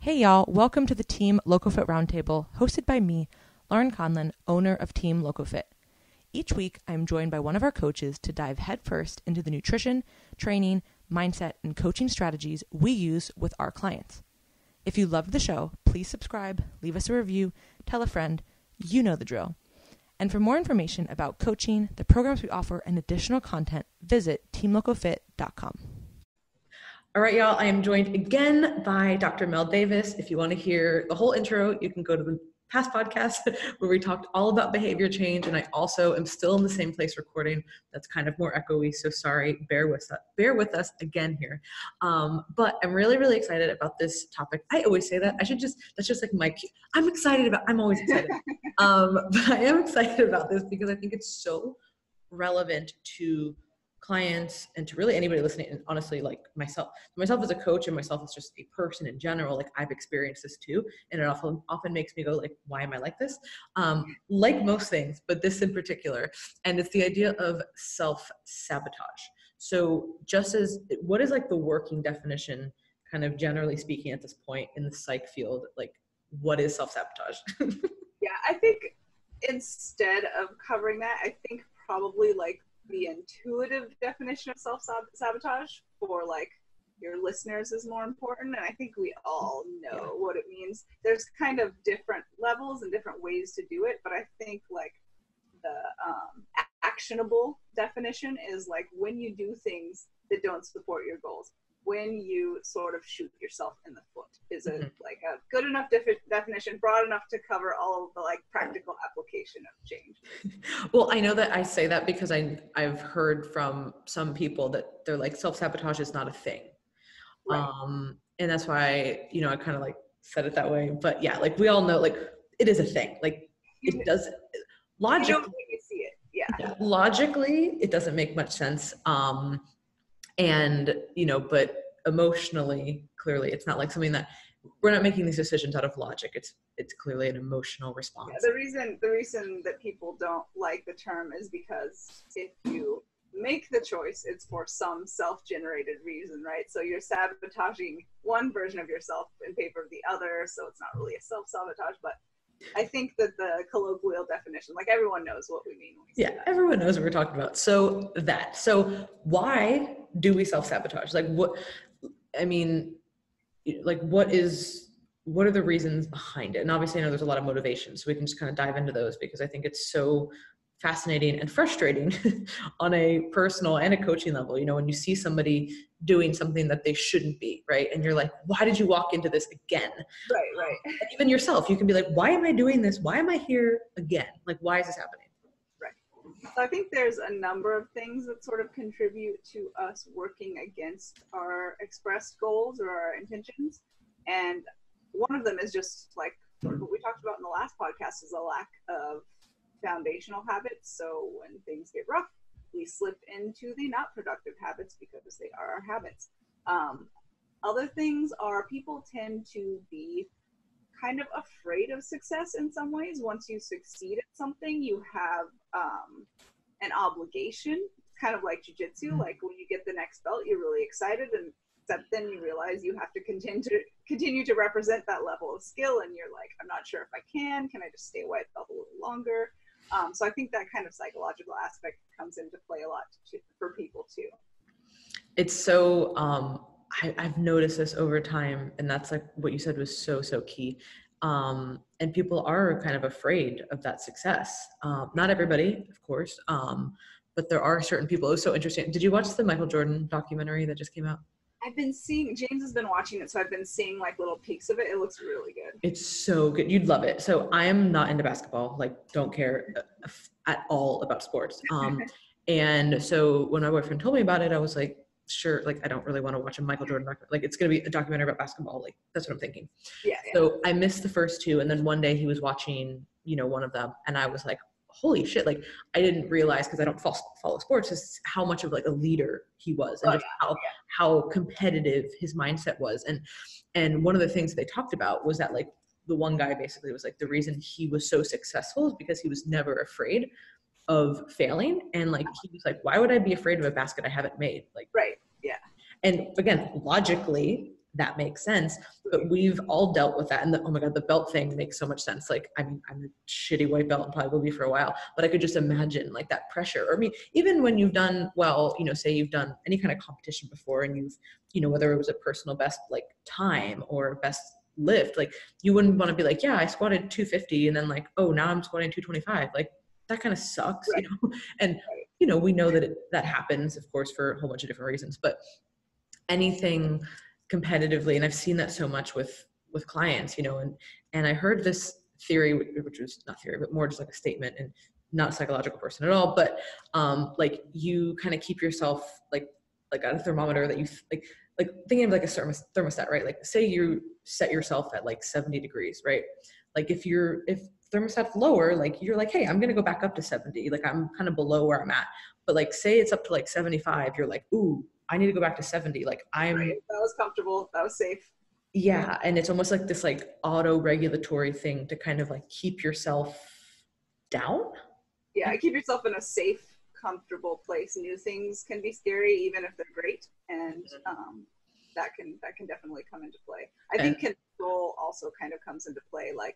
Hey y'all, welcome to the Team LoCoFit Roundtable, hosted by me, Laurin Conlon, owner of Team LoCoFit. Each week, I am joined by one of our coaches to dive headfirst into the nutrition, training, mindset, and coaching strategies we use with our clients. If you loved the show, please subscribe, leave us a review, tell a friend, you know the drill. And for more information about coaching, the programs we offer, and additional content, visit teamlocofit.com. All right, y'all, I am joined again by Dr. Mel Davis. If you want to hear the whole intro, you can go to the past podcast where we talked all about behavior change. And I also am still in the same place recording. That's kind of more echoey, so sorry. Bear with us again here. But I'm really, really excited about this topic. I always say that. That's just like my cue. I'm always excited. But I am excited about this because I think it's so relevant to clients and to really anybody listening, and honestly, like myself as a coach and myself as just a person in general. Like, I've experienced this too, and it often makes me go like, why am I like this? Like most things, but this in particular. And it's the idea of self-sabotage. So what is like the working definition, kind of generally speaking at this point in the psych field? Like, what is self-sabotage? Yeah, I think instead of covering that, I think probably like the intuitive definition of self-sabotage for like your listeners is more important. And I think we all know what it means. There's kind of different levels and different ways to do it, but I think like the actionable definition is like when you do things that don't support your goals, when you sort of shoot yourself in the foot. Is it like a good enough definition, broad enough to cover all of the like practical application of change? Well, I know that I say that because I've heard from some people that they're like, self-sabotage is not a thing. Right. And that's why, I kind of like said it that way. But yeah, like we all know, like it is a thing. Like it does logically. You don't really see it. Yeah. Logically, it doesn't make much sense. And, but emotionally, clearly, it's not like something that we're not making these decisions out of logic. It's clearly an emotional response. Yeah, the reason that people don't like the term is because if you make the choice, it's for some self-generated reason, right? So you're sabotaging one version of yourself in favor of the other. So it's not really a self-sabotage, but I think that the colloquial definition, like everyone knows what we mean when we say that. Everyone knows what we're talking about. So why do we self-sabotage? Like what are the reasons behind it? And obviously I know there's a lot of motivation, so we can just kind of dive into those because I think it's so fascinating and frustrating on a personal and a coaching level. When you see somebody doing something that they shouldn't be, right? And you're like, why did you walk into this again? Right. And even yourself, you can be like, why am I doing this? Why am I here again? Like, why is this happening? Right. So I think there's a number of things that sort of contribute to us working against our expressed goals or our intentions. And one of them is just like what we talked about in the last podcast, is a lack of foundational habits. So when things get rough, we slip into the not productive habits because they are our habits. Other things are people tend to be kind of afraid of success in some ways. Once you succeed at something, you have an obligation, kind of like jujitsu. Like when you get the next belt, you're really excited, and except then you realize you have to continue to represent that level of skill, and you're like, I'm not sure if I can I just stay white belt a little longer? So I think that kind of psychological aspect comes into play a lot for people too. It's so, I've noticed this over time, and that's like what you said was so, so key. And people are kind of afraid of that success. Not everybody, of course, but there are certain people. It was so interesting. Did you watch the Michael Jordan documentary that just came out? I've been seeing, James has been watching it, so I've been seeing like little peeks of it. It looks really good. It's so good. You'd love it. So I am not into basketball, like don't care at all about sports. And so when my boyfriend told me about it, I was like, sure, like I don't really want to watch a Michael Jordan documentary. Like it's going to be a documentary about basketball. Like that's what I'm thinking. Yeah. So I missed the first two. And then one day he was watching, one of them. And I was like, holy shit. Like I didn't realize, because I don't follow sports, just how much of like a leader he was, and how competitive his mindset was. And one of the things they talked about was that like the one guy basically was like, the reason he was so successful is because he was never afraid of failing. And like, he was like, why would I be afraid of a basket I haven't made? Like, right. Yeah. And again, logically, that makes sense. But we've all dealt with that. And oh my God, the belt thing makes so much sense. Like, I mean, I'm a shitty white belt and probably will be for a while, but I could just imagine like that pressure. Or I mean, even when you've done well, you know, say you've done any kind of competition before and you've, you know, whether it was a personal best like time or best lift, like you wouldn't want to be like, yeah, I squatted 250 and then like, oh, now I'm squatting 225. Like that kind of sucks, right. you know? And, you know, we know that that happens, of course, for a whole bunch of different reasons, but anything competitively, and I've seen that so much with clients, you know, and I heard this theory, which was not theory, but more just like a statement, and not a psychological person at all, but like you kind of keep yourself like at a thermometer that you like thinking of like a thermostat, right? Like say you set yourself at like 70 degrees, right? Like if thermostat's lower, like you're like, hey, I'm gonna go back up to 70, like I'm kind of below where I'm at. But like say it's up to like 75, you're like, ooh, I need to go back to 70. Like I'm right. That was comfortable, that was safe. Yeah. And it's almost like this like auto regulatory thing to kind of like keep yourself down. Yeah, keep yourself in a safe, comfortable place. New things can be scary even if they're great, and that can definitely come into play. I think control also kind of comes into play. Like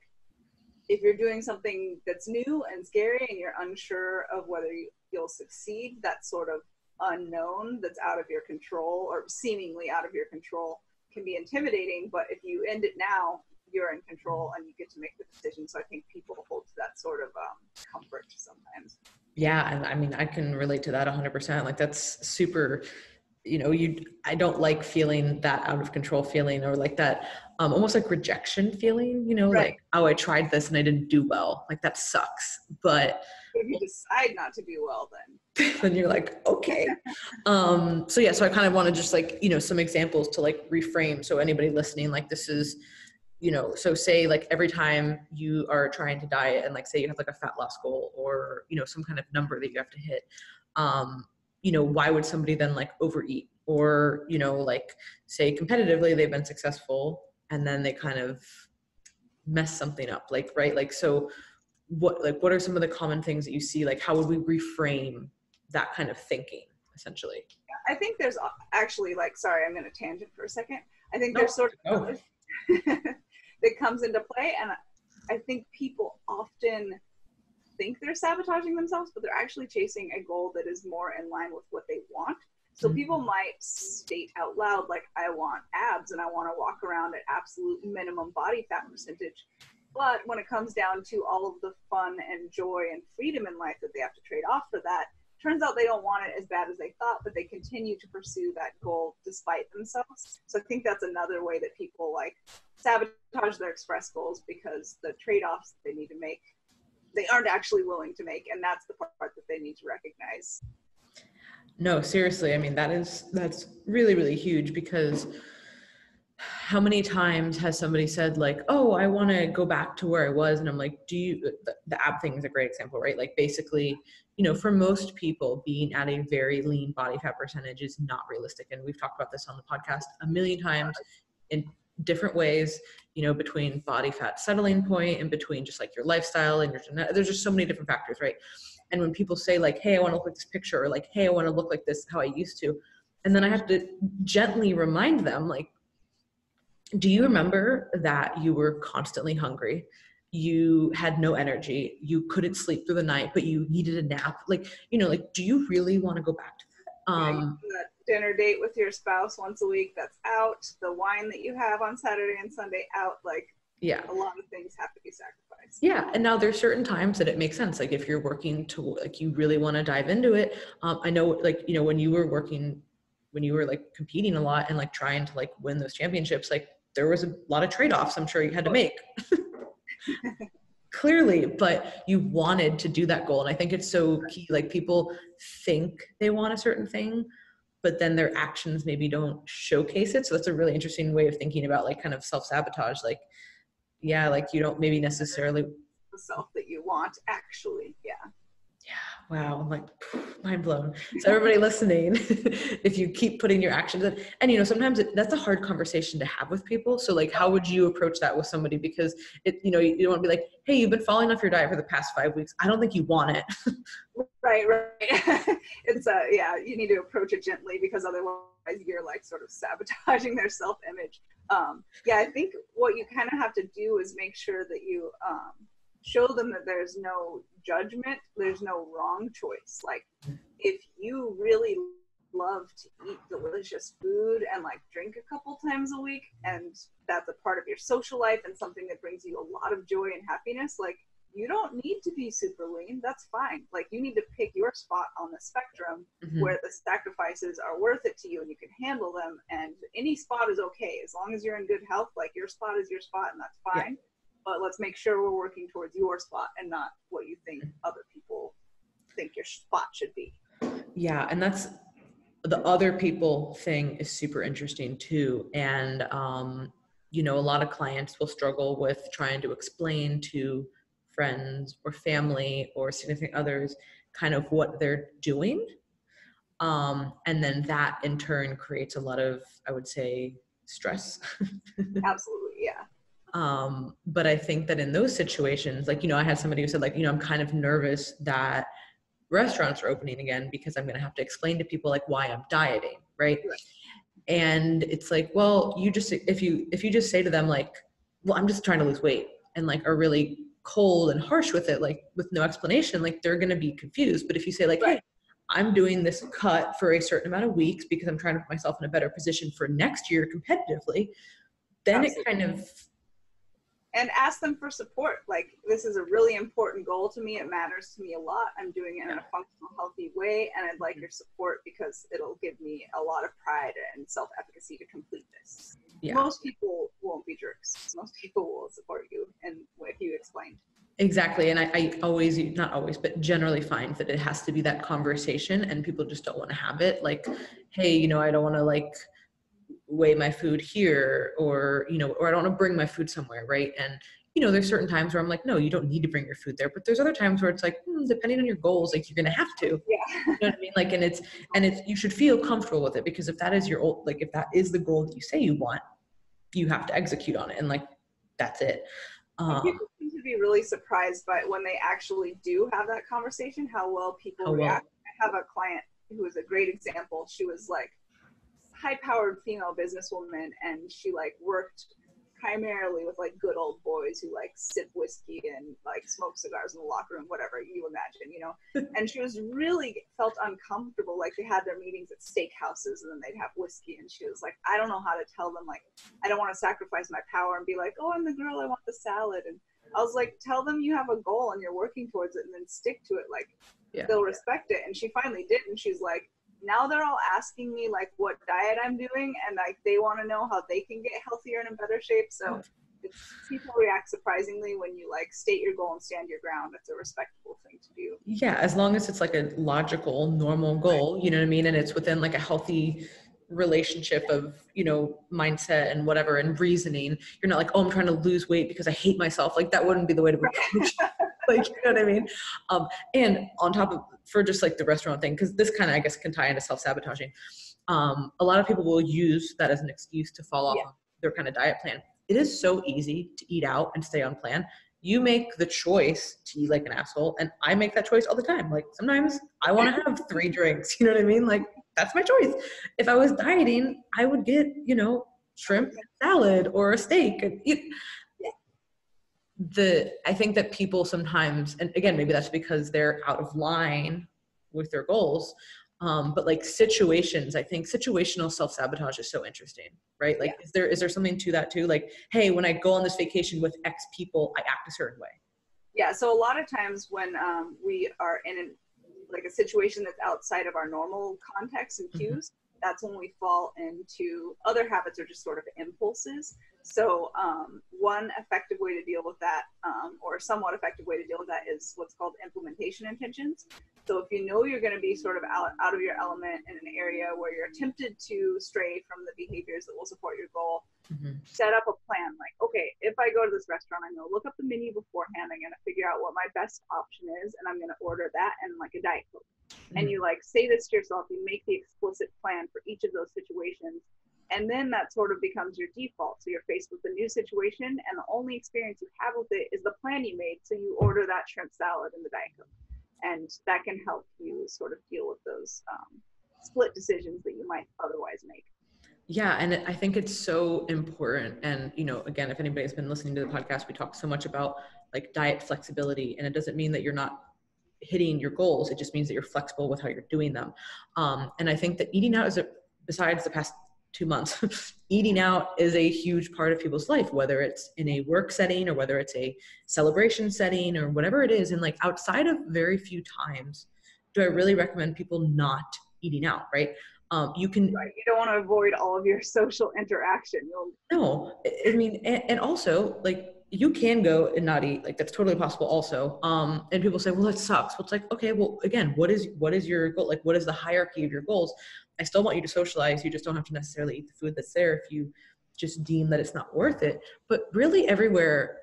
if you're doing something that's new and scary and you're unsure of whether you'll succeed, that sort of unknown that's out of your control or seemingly out of your control can be intimidating. But if you end it now, you're in control and you get to make the decision. So I think people hold to that sort of comfort sometimes. Yeah. And I mean, I can relate to that 100%. Like that's super, you know, I don't like feeling that out of control feeling, or like that almost like rejection feeling, you know, right. Like, oh, I tried this and I didn't do well. Like that sucks. But if you decide not to do well, then you're like, okay. So yeah, so I kind of want to just like, you know, some examples to like reframe. So anybody listening, like this is, you know, so say like every time you are trying to diet and like say you have like a fat loss goal or, you know, some kind of number that you have to hit, you know, why would somebody then like overeat? Or, you know, like say competitively they've been successful and then they kind of mess something up, like, right? Like, so what are some of the common things that you see? Like, how would we reframe that kind of thinking essentially? I think there's actually like, sorry, I'm going to tangent for a second. I think there's sort of that comes into play. And I think people often think they're sabotaging themselves, but they're actually chasing a goal that is more in line with what they want. So people might state out loud, like, I want abs and I want to walk around at absolute minimum body fat percentage. But when it comes down to all of the fun and joy and freedom in life that they have to trade off for that, turns out they don't want it as bad as they thought, but they continue to pursue that goal despite themselves. So I think that's another way that people like sabotage their express goals, because the trade-offs they need to make, they aren't actually willing to make. And that's the part that they need to recognize. No, seriously. I mean, that's really, really huge, because how many times has somebody said like, oh, I want to go back to where I was? And I'm like, the ab thing is a great example, right? Like basically, you know, for most people being at a very lean body fat percentage is not realistic. And we've talked about this on the podcast a million times in different ways, you know, between body fat settling point and between just like your lifestyle and there's just so many different factors, right? And when people say like, hey, I want to look like this picture, or like, hey, I want to look like this, how I used to. And then I have to gently remind them, like, do you remember that you were constantly hungry? You had no energy. You couldn't sleep through the night, but you needed a nap. Like, you know, like, do you really want to go back to that? That dinner date with your spouse once a week, that's out. The wine that you have on Saturday and Sunday, out. Like, yeah, a lot of things have to be sacrificed. Yeah. And now there's certain times that it makes sense. Like if you're working to, like, you really want to dive into it. I know, like, you know, when you were like competing a lot and like trying to like win those championships, like there was a lot of trade-offs I'm sure you had to make. Clearly, but you wanted to do that goal. And I think it's so key. Like people think they want a certain thing, but then their actions maybe don't showcase it. So that's a really interesting way of thinking about like kind of self-sabotage. Like, yeah, like you don't maybe necessarily the self that you want, actually. Yeah. Wow, I'm like mind blown. So everybody listening, if you keep putting your actions in, and you know, sometimes that's a hard conversation to have with people. So like, how would you approach that with somebody? Because it, you know, you don't want to be like, hey, you've been falling off your diet for the past 5 weeks. I don't think you want it. Right. It's yeah, you need to approach it gently, because otherwise you're like sort of sabotaging their self-image. Yeah, I think what you kind of have to do is make sure that you show them that there's no judgment, there's no wrong choice. Like, if you really love to eat delicious food and like drink a couple times a week, and that's a part of your social life and something that brings you a lot of joy and happiness, like, you don't need to be super lean. That's fine. Like, you need to pick your spot on the spectrum where the sacrifices are worth it to you and you can handle them. And any spot is okay. As long as you're in good health, like, your spot is your spot, and that's fine. Yeah. But let's make sure we're working towards your spot and not what you think other people think your spot should be. Yeah. And that's the other people thing is super interesting too. And, you know, a lot of clients will struggle with trying to explain to friends or family or significant others kind of what they're doing. And then that in turn creates a lot of, I would say, stress. Absolutely. Yeah. But I think that in those situations, like, you know, I had somebody who said, like, you know, I'm kind of nervous that restaurants are opening again because I'm going to have to explain to people like why I'm dieting. Right. And it's like, well, you just, if you just say to them like, well, I'm just trying to lose weight, and like are really cold and harsh with it, like with no explanation, like they're going to be confused. But if you say like, hey, I'm doing this cut for a certain amount of weeks because I'm trying to put myself in a better position for next year competitively, then Absolutely. It kind of, and ask them for support. Like, this is a really important goal to me. It matters to me a lot. I'm doing it in a functional, healthy way, and I'd like your support because it'll give me a lot of pride and self-efficacy to complete this. Yeah. Most people won't be jerks. Most people will support you, and if you explained. Exactly. And I always, not always, but generally find that it has to be that conversation, and people just don't want to have it. Like, hey, you know, I don't want to like weigh my food here, or, you know, or I don't want to bring my food somewhere. Right. And, you know, there's certain times where I'm like, no, you don't need to bring your food there. But there's other times where it's like, depending on your goals, like you're going to have to, yeah. You know what I mean? Like, and it's, you should feel comfortable with it, because if that is your, like, if that is the goal that you say you want, you have to execute on it. And like, that's it. People seem to be really surprised by when they actually do have that conversation, how well people react. I have a client who is a great example. She was like high-powered female businesswoman, and she like worked primarily with like good old boys who like sip whiskey and like smoke cigars in the locker room, whatever you imagine, you know. And she was really felt uncomfortable. Like, they had their meetings at steakhouses and then they'd have whiskey, and she was like, I don't know how to tell them, like, I don't want to sacrifice my power and be like, oh, I'm the girl, I want the salad. And I was like, tell them you have a goal and you're working towards it, and then stick to it. Like, they'll respect it. And she finally did, and she's like, now they're all asking me like what diet I'm doing, and like they want to know how they can get healthier and in better shape. So people react surprisingly when you like state your goal and stand your ground. It's a respectable thing to do. Yeah, as long as it's like a logical, normal goal, you know what I mean? And it's within like a healthy relationship of, you know, mindset and whatever, and reasoning. You're not like, oh, I'm trying to lose weight because I hate myself. Like, that wouldn't be the way to approach. Like, you know what I mean? And on top of, for just like the restaurant thing, because this kind of, I guess, can tie into self-sabotaging. A lot of people will use that as an excuse to fall off of their kind of diet plan. It is so easy to eat out and stay on plan. You make the choice to eat like an asshole, and I make that choice all the time. Like, sometimes I want to have 3 drinks, you know what I mean? Like, that's my choice. If I was dieting, I would get, you know, shrimp salad or a steak. And I think that people sometimes, and again, maybe that's because they're out of line with their goals. But like situations, I think situational self-sabotage is so interesting, right? Like, is there something to that too? Like, hey, when I go on this vacation with X people, I act a certain way. Yeah. So a lot of times when we are in like a situation that's outside of our normal context and cues, that's when we fall into other habits or just sort of impulses. So one effective way to deal with that, or somewhat effective way to deal with that, is what's called implementation intentions. So if you know you're going to be sort of out of your element in an area where you're tempted to stray from the behaviors that will support your goal, set up a plan. Like, okay, if I go to this restaurant, I'm going to look up the menu beforehand. I'm going to figure out what my best option is, and I'm going to order that and like a Diet Coke. And you like say this to yourself, you make the explicit plan for each of those situations. And then that sort of becomes your default. So you're faced with a new situation, and the only experience you have with it is the plan you made. So you order that shrimp salad and the Diet Coke. And that can help you sort of deal with those split decisions that you might otherwise make. Yeah. And I think it's so important. And, you know, again, if anybody's been listening to the podcast, we talk so much about like diet flexibility, and it doesn't mean that you're not hitting your goals. It just means that you're flexible with how you're doing them. And I think that eating out besides the past 2 months, eating out is a huge part of people's life, whether it's in a work setting or whether it's a celebration setting or whatever it is. And like outside of very few times, do I really recommend people not eating out, right? You can, right. You don't want to avoid all of your social interaction. no, I mean, and also like you can go and not eat, like that's totally possible also. And people say, well, that sucks. Well, it's like, okay, well, again, what is your goal? Like, what is the hierarchy of your goals? I still want you to socialize. You just don't have to necessarily eat the food that's there if you just deem that it's not worth it. But really everywhere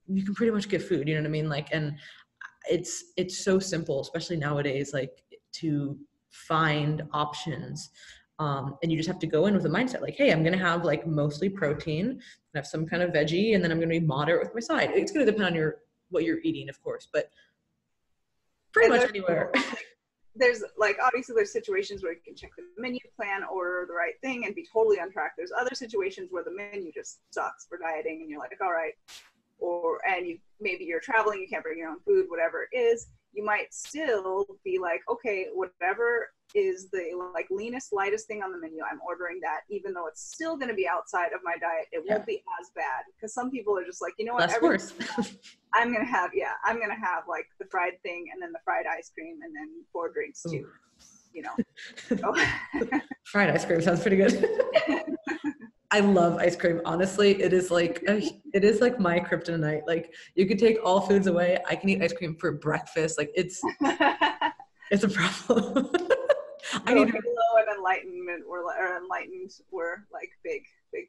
you can pretty much get food, you know what I mean? Like, and it's so simple, especially nowadays, like to find options. And you just have to go in with a mindset like, hey, I'm going to have like mostly protein, have some kind of veggie, and then I'm going to be moderate with my side. It's going to depend on what you're eating, of course, but pretty much anywhere. There's like, obviously there's situations where you can check the menu, plan, order the right thing, and be totally on track. There's other situations where the menu just sucks for dieting, and you're like, all right, maybe you're traveling, you can't bring your own food, whatever it is. You might still be like, okay, whatever is the like leanest, lightest thing on the menu, I'm ordering that, even though it's still going to be outside of my diet. It won't be as bad, because some people are just like, you know what, less worse. I'm going to have like the fried thing, and then the fried ice cream, and then 4 drinks too, you know. Fried ice cream sounds pretty good. I love ice cream. Honestly, it is like my kryptonite. Like you could take all foods away. I can eat ice cream for breakfast. Like it's a problem. I need Halo and Enlightenment Enlightened were like big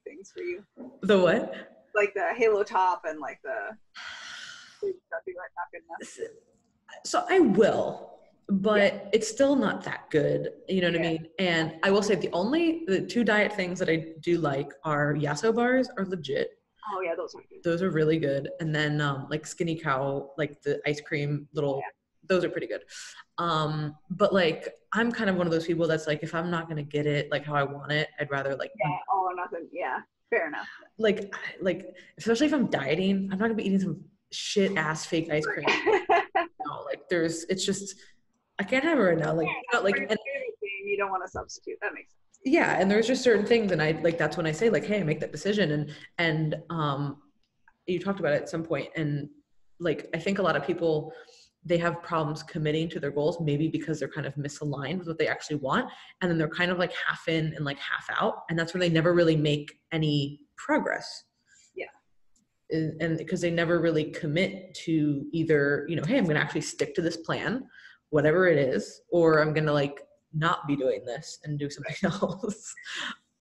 things for you. The what? Like the Halo top and like the stuff you like, not good enough. So I will, but it's still not that good. You know what I mean? And I will say the 2 diet things that I do like are Yasso bars are legit. Oh yeah, those are good. Those are really good. And then like Skinny Cow, like the ice cream little, those are pretty good. But like I'm kind of one of those people that's like, if I'm not gonna get it like how I want it, I'd rather like all or nothing. Yeah, fair enough. Like especially if I'm dieting, I'm not gonna be eating some shit ass fake ice cream. No, like it's just I can't have it right now. Like not like and, you don't want to substitute. That makes sense. Yeah, and there's just certain things, and I like that's when I say like, hey, I make that decision, and you talked about it at some point, and like I think a lot of people, they have problems committing to their goals, maybe because they're kind of misaligned with what they actually want, and then they're kind of like half in and like half out, and that's when they never really make any progress. And because they never really commit to either, you know, hey, I'm going to actually stick to this plan, whatever it is, or I'm going to like not be doing this and do something else.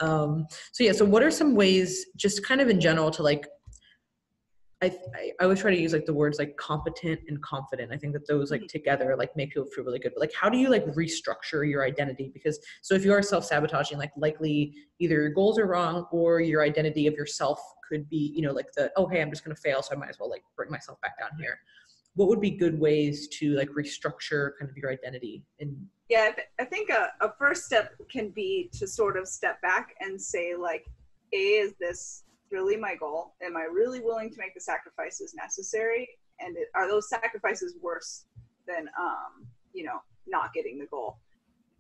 So what are some ways, just kind of in general, to like, I always try to use like the words like competent and confident. I think that those like together like make people feel really good. But like, how do you like restructure your identity? Because so if you are self-sabotaging, like likely either your goals are wrong or your identity of yourself could be, you know, like hey, I'm just going to fail, so I might as well like bring myself back down here. What would be good ways to like restructure kind of your identity? Yeah, I think a first step can be to sort of step back and say like, is this really my goal? Am I really willing to make the sacrifices necessary? And are those sacrifices worse than, you know, not getting the goal?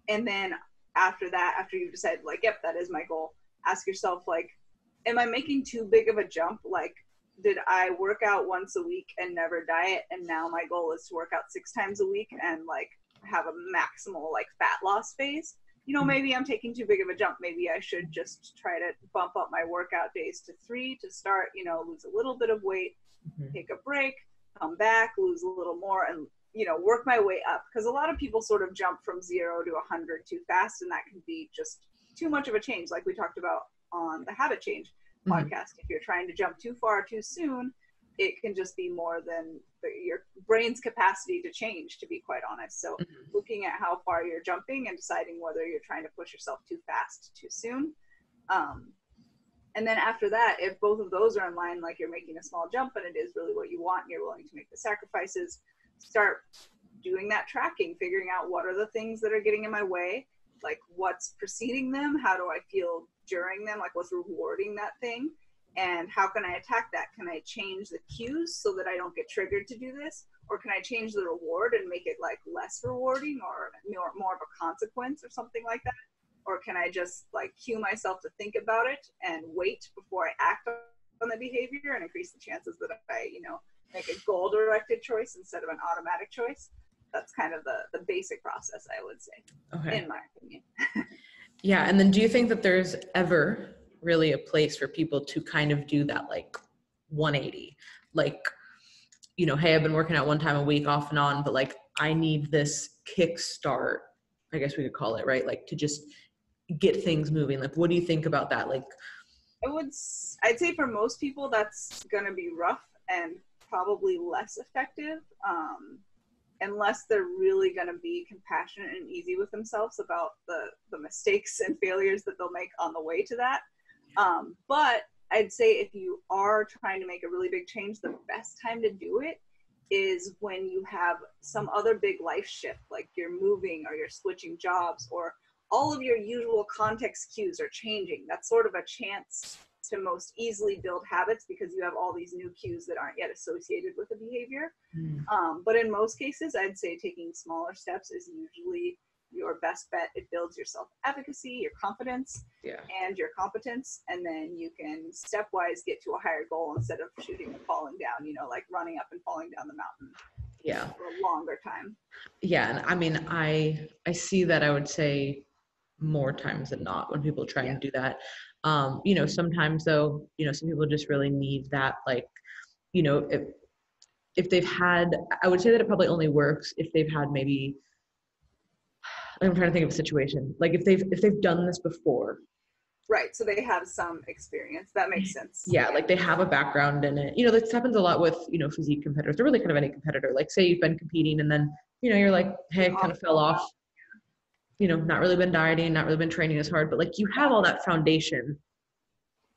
And then after that, after you decide like, yep, that is my goal, ask yourself like, am I making too big of a jump? Like, did I work out once a week and never diet, and now my goal is to work out 6 times a week and like have a maximal like fat loss phase? You know, maybe I'm taking too big of a jump. Maybe I should just try to bump up my workout days to 3 to start, you know, lose a little bit of weight, take a break, come back, lose a little more, and, you know, work my way up. Because a lot of people sort of jump from 0 to 100 too fast, and that can be just too much of a change, like we talked about on the Habit Change podcast. If you're trying to jump too far too soon, it can just be more than your brain's capacity to change, to be quite honest. So looking at how far you're jumping and deciding whether you're trying to push yourself too fast, too soon. And then after that, if both of those are in line, like you're making a small jump and it is really what you want and you're willing to make the sacrifices, start doing that tracking, figuring out what are the things that are getting in my way. like what's preceding them, how do I feel during them, like what's rewarding that thing, and how can I attack that? Can I change the cues so that I don't get triggered to do this? Or can I change the reward and make it like less rewarding or more of a consequence or something like that? Or can I just like cue myself to think about it and wait before I act on the behavior and increase the chances that I, make a goal-directed choice instead of an automatic choice? That's kind of the basic process, I would say, in my opinion. Yeah. And then do you think that there's ever really a place for people to kind of do that, like 180, like, hey, I've been working out one time a week off and on, but like, I need this kickstart, I guess we could call it, right? Like to just get things moving. Like, what do you think about that? Like, I'd say for most people, that's going to be rough and probably less effective, unless they're really going to be compassionate and easy with themselves about the mistakes and failures that they'll make on the way to that. But I'd say if you are trying to make a really big change, the best time to do it is when you have some other big life shift, like you're moving or you're switching jobs or all of your usual context cues are changing. That's sort of a chance to most easily build habits because you have all these new cues that aren't yet associated with the behavior. But in most cases, I'd say taking smaller steps is usually your best bet. It builds your self-efficacy, your confidence, and your competence. And then you can stepwise get to a higher goal instead of shooting and falling down, like running up and falling down the mountain for a longer time. Yeah. And I mean, I see that, I would say, more times than not when people try and do that. Sometimes though, some people just really need that, like, if they've had, I would say that it probably only works if they've had maybe, I'm trying to think of a situation, like if they've done this before. Right. So they have some experience. That makes sense. Yeah. Like they have a background in it. This happens a lot with, physique competitors. They're really kind of any competitor. Like say you've been competing and then, you're like, hey, I kind of fell off. Not really been dieting, not really been training as hard, but like you have all that foundation.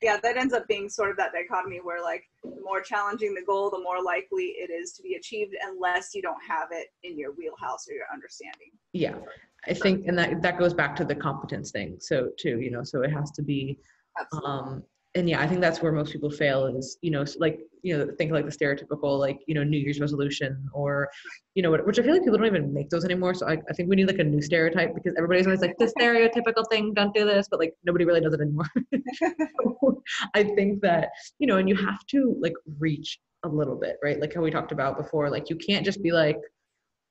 Yeah, that ends up being sort of that dichotomy where like the more challenging the goal, the more likely it is to be achieved unless you don't have it in your wheelhouse or your understanding. Yeah, I think, and that goes back to the competence thing. So too, so it has to be, and yeah, I think that's where most people fail is, think like the stereotypical, like, New Year's resolution or, which I feel like people don't even make those anymore. So I think we need like a new stereotype because everybody's always like this stereotypical thing, don't do this, but like nobody really does it anymore. So I think that, and you have to like reach a little bit, right? Like how we talked about before, like you can't just be like,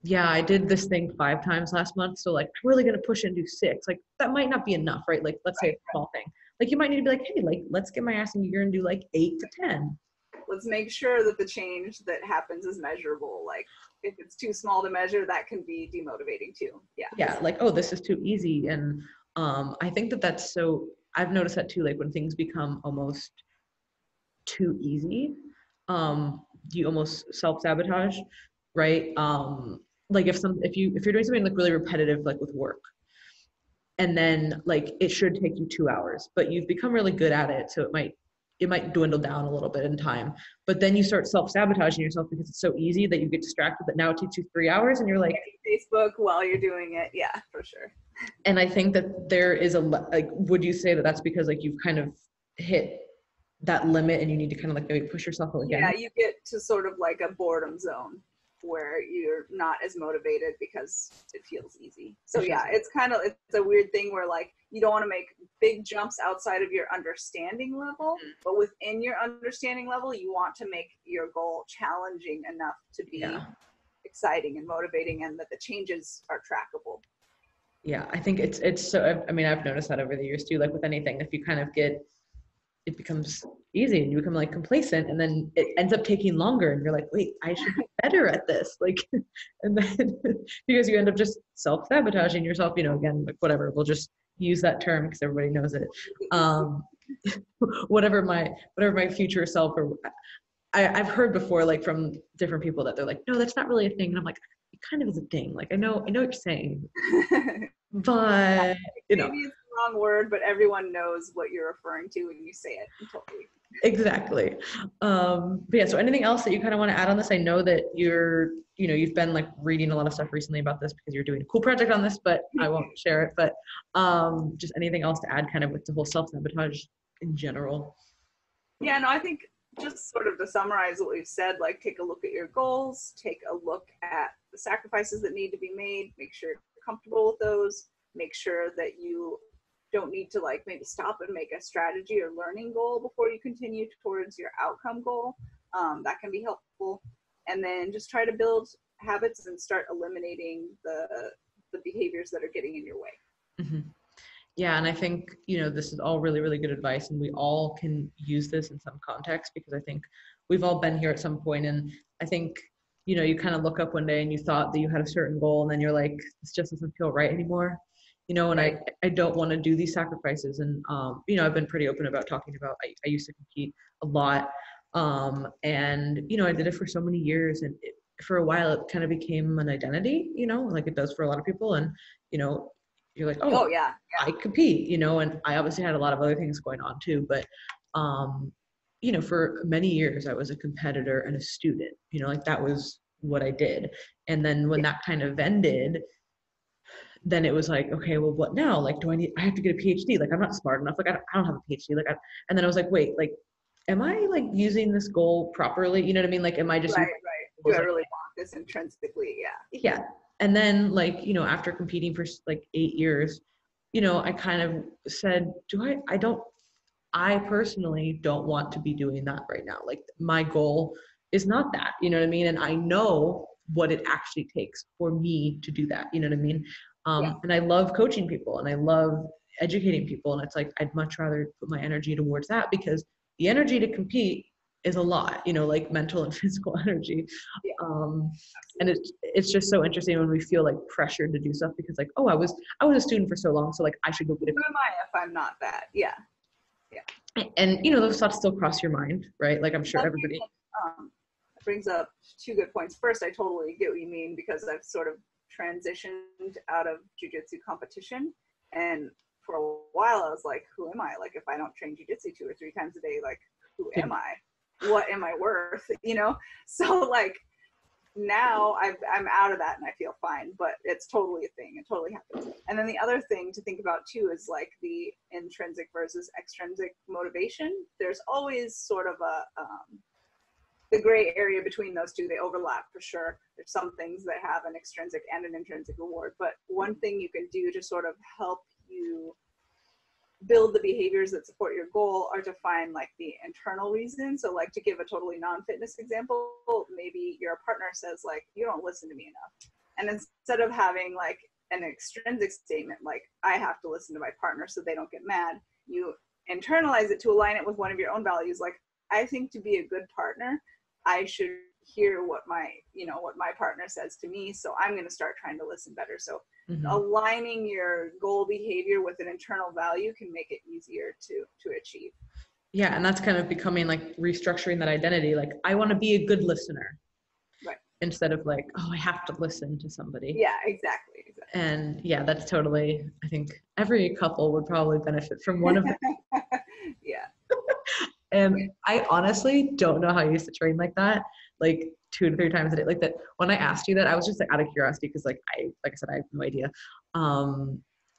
yeah, I did this thing 5 times last month. So like, I'm really going to push and do 6. Like that might not be enough, right? Like, let's say a small thing. Like you might need to be like, hey, like, let's get my ass in gear and do like 8 to 10. Let's make sure that the change that happens is measurable. Like if it's too small to measure, that can be demotivating too. Yeah. Yeah. Like, oh, this is too easy. And I think that's so, I've noticed that too. Like when things become almost too easy, you almost self-sabotage, right? Like if you're doing something like really repetitive, like with work, and then like it should take you 2 hours, but you've become really good at it, so it might dwindle down a little bit in time. But then you start self-sabotaging yourself because it's so easy that you get distracted that now it takes you 3 hours, and you're like Facebook while you're doing it. Yeah, for sure. And I think that there is would you say that that's because like you've kind of hit that limit and you need to kind of like maybe push yourself again? Yeah, you get to sort of like a boredom zone where you're not as motivated because it feels easy. So yeah, it's a weird thing where like you don't want to make big jumps outside of your understanding level, but within your understanding level, you want to make your goal challenging enough to be exciting and motivating and that the changes are trackable. Yeah, I think it's so, I mean, I've noticed that over the years too, like with anything, if you kind of it becomes easy and you become like complacent and then it ends up taking longer and you're like, wait, I should be better at this. Like, and then because you end up just self-sabotaging yourself, again, like whatever, we'll just use that term because everybody knows it. Whatever my future self, or I've heard before, like from different people that they're like, no, that's not really a thing. And I'm like, it kind of is a thing. Like, I know what you're saying, but maybe it's wrong word, but everyone knows what you're referring to when you say it. Totally. Exactly. But yeah, so anything else that you kind of want to add on this? I know that you've been like reading a lot of stuff recently about this because you're doing a cool project on this, but I won't share it. But just anything else to add kind of with the whole self-sabotage in general? Yeah, no, I think just sort of to summarize what we've said, like take a look at your goals, take a look at the sacrifices that need to be made, make sure you're comfortable with those, make sure that you don't need to like maybe stop and make a strategy or learning goal before you continue towards your outcome goal. That can be helpful. And then just try to build habits and start eliminating the behaviors that are getting in your way. Mm-hmm. Yeah. And I think, this is all really, really good advice, and we all can use this in some context, because I think we've all been here at some point. And I think, you kind of look up one day and you thought that you had a certain goal, and then you're like, this just doesn't feel right anymore. And I don't want to do these sacrifices. And, I've been pretty open about talking about, I used to compete a lot. And, I did it for so many years, and for a while it kind of became an identity, like it does for a lot of people. And, you're like, oh yeah. I compete, and I obviously had a lot of other things going on too. But, for many years I was a competitor and a student, like that was what I did. And then when that kind of ended, then it was like, okay, well, what now? Like, I have to get a PhD? Like, I'm not smart enough. Like, I don't have a PhD. Like, and then I was like, wait, like, am I like using this goal properly? You know what I mean? Like, am I just, right. Do I really want this intrinsically? Yeah. Yeah. And then like, after competing for like 8 years, I kind of said, I personally don't want to be doing that right now. Like, my goal is not that, you know what I mean? And I know what it actually takes for me to do that. You know what I mean? And I love coaching people, and I love educating people. And it's like, I'd much rather put my energy towards that, because the energy to compete is a lot, like mental and physical energy. And it's just so interesting when we feel like pressured to do stuff, because like, oh, I was a student for so long, so like I should go get it. Who am I if I'm not that? Yeah. And those thoughts still cross your mind, right? Like, I'm sure everybody. That brings up two good points. First, I totally get what you mean, because I've sort of transitioned out of jiu-jitsu competition, and for a while I was like, who am I? Like, if I don't train jiu-jitsu 2 or 3 times a day, like, who am I? What am I worth? So like, now I'm out of that and I feel fine, but it's totally a thing. It totally happens. And then the other thing to think about too is like the intrinsic versus extrinsic motivation. There's always sort of the gray area between those two. They overlap for sure. There's some things that have an extrinsic and an intrinsic reward, but one thing you can do to sort of help you build the behaviors that support your goal are to find like the internal reason. So like, to give a totally non-fitness example, maybe your partner says like, you don't listen to me enough. And instead of having like an extrinsic statement, like, I have to listen to my partner so they don't get mad, you internalize it to align it with one of your own values. Like, I think to be a good partner, I should hear what my partner says to me. So I'm going to start trying to listen better. So aligning your goal behavior with an internal value can make it easier to achieve. Yeah. And that's kind of becoming like restructuring that identity. Like, I want to be a good listener. Right. Instead of like, oh, I have to listen to somebody. Yeah, exactly. And yeah, that's totally, I think every couple would probably benefit from one of them. Yeah. And I honestly don't know how I used to train like that, like 2 to 3 times a day. Like that, when I asked you that, I was just like out of curiosity, because like I said, I have no idea.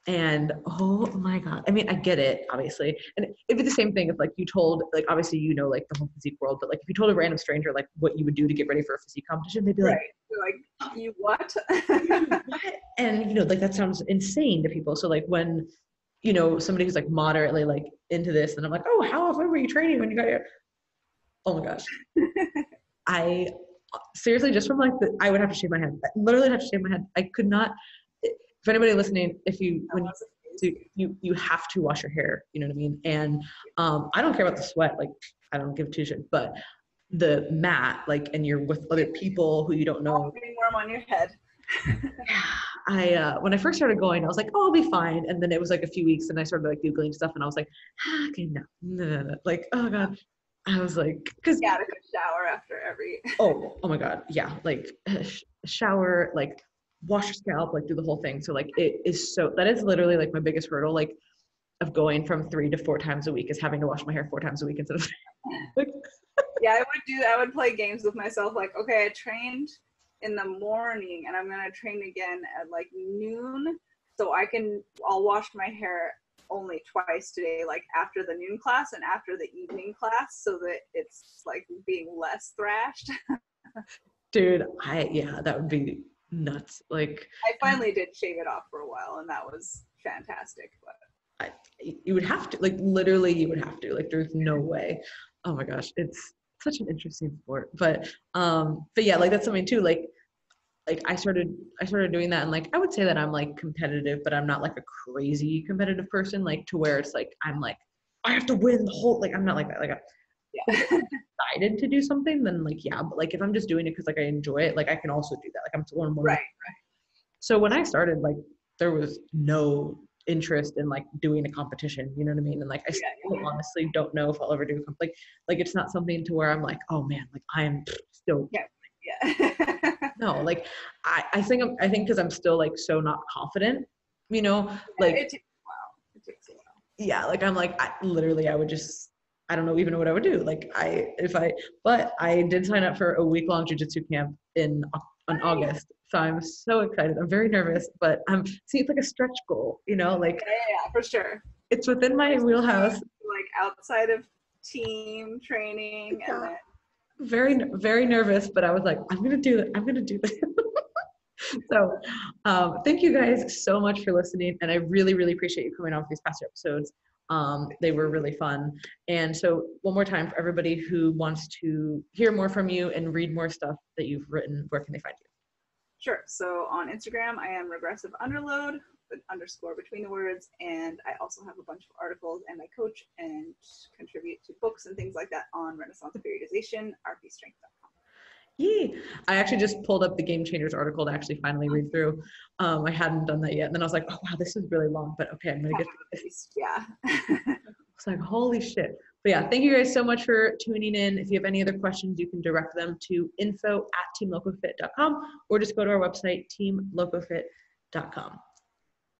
And oh my God, I mean, I get it, obviously. And it'd be the same thing if like you told, like, obviously, like the whole physique world, but like if you told a random stranger like what you would do to get ready for a physique competition, they'd be like, you what? What? And like, that sounds insane to people. So like, when somebody who's like moderately like into this, and I'm like, oh, how often were you training when you got here? Oh my gosh. I seriously, just from like I would have to shave my head. I literally have to shave my head. I could not. If anybody listening, you have to wash your hair, you know what I mean? And I don't care about the sweat. Like, I don't give two shit, but the mat, like, and you're with other people who you don't know. Getting warm on your head. When I first started going, I was like, oh, I'll be fine. And then it was like a few weeks, and I started like Googling stuff, and I was like, okay, no. Like, oh God. I was like, because you gotta shower after every. oh my God. Yeah. Like, shower, like wash your scalp, like do the whole thing. So like, that is literally like my biggest hurdle. Like, of going from 3 to 4 times a week is having to wash my hair 4 times a week instead of like, Yeah, I would play games with myself, like, okay, I trained in the morning and I'm gonna train again at like noon, so I'll wash my hair only twice today, like after the noon class and after the evening class, so that it's like being less thrashed. dude, that would be nuts. Like, I finally did shave it off for a while, and that was fantastic. But you would have to, like, literally, you would have to, like, there's no way. Oh my gosh, it's such an interesting sport. But yeah, like that's something too. Like I started doing that, and like I would say that I'm like competitive, but I'm not like a crazy competitive person, like to where it's like I'm like I have to win the whole. Like I'm not like that. Like if I'm excited to do something, then like yeah. But like if I'm just doing it because like I enjoy it, like I can also do that. Like I'm one more. Right. So when I started, like there was no interest in like doing a competition, you know what I mean? And like I still honestly don't know if I'll ever do something like it's not something to where I'm like, oh man, like I'm still no, like I think because I'm still like so not confident, you know, like it takes a while. Yeah, like I'm like I would just I don't know even what I would do. Like but I did sign up for a week-long jiu-jitsu camp in August. So I'm so excited. I'm very nervous, but see, it's like a stretch goal, you know, like yeah, for sure. It's within my wheelhouse. Like outside of team training and then very, very nervous, but I was like, I'm going to do it. I'm going to do this. So thank you guys so much for listening. And I really, really appreciate you coming on for these past episodes. They were really fun. And so one more time for everybody who wants to hear more from you and read more stuff that you've written, where can they find you? Sure. So on Instagram, I am regressive underload, with underscore between the words. And I also have a bunch of articles, and I coach and contribute to books and things like that on Renaissance Periodization, rpstrength.com. Yeah, I actually just pulled up the Game Changers article to actually finally read through. I hadn't done that yet. And then I was like, oh wow, this is really long, but okay, I'm going to get to this. Yeah. It's like, holy shit. But yeah, thank you guys so much for tuning in. If you have any other questions, you can direct them to info@teamlocofit.com or just go to our website, teamlocofit.com.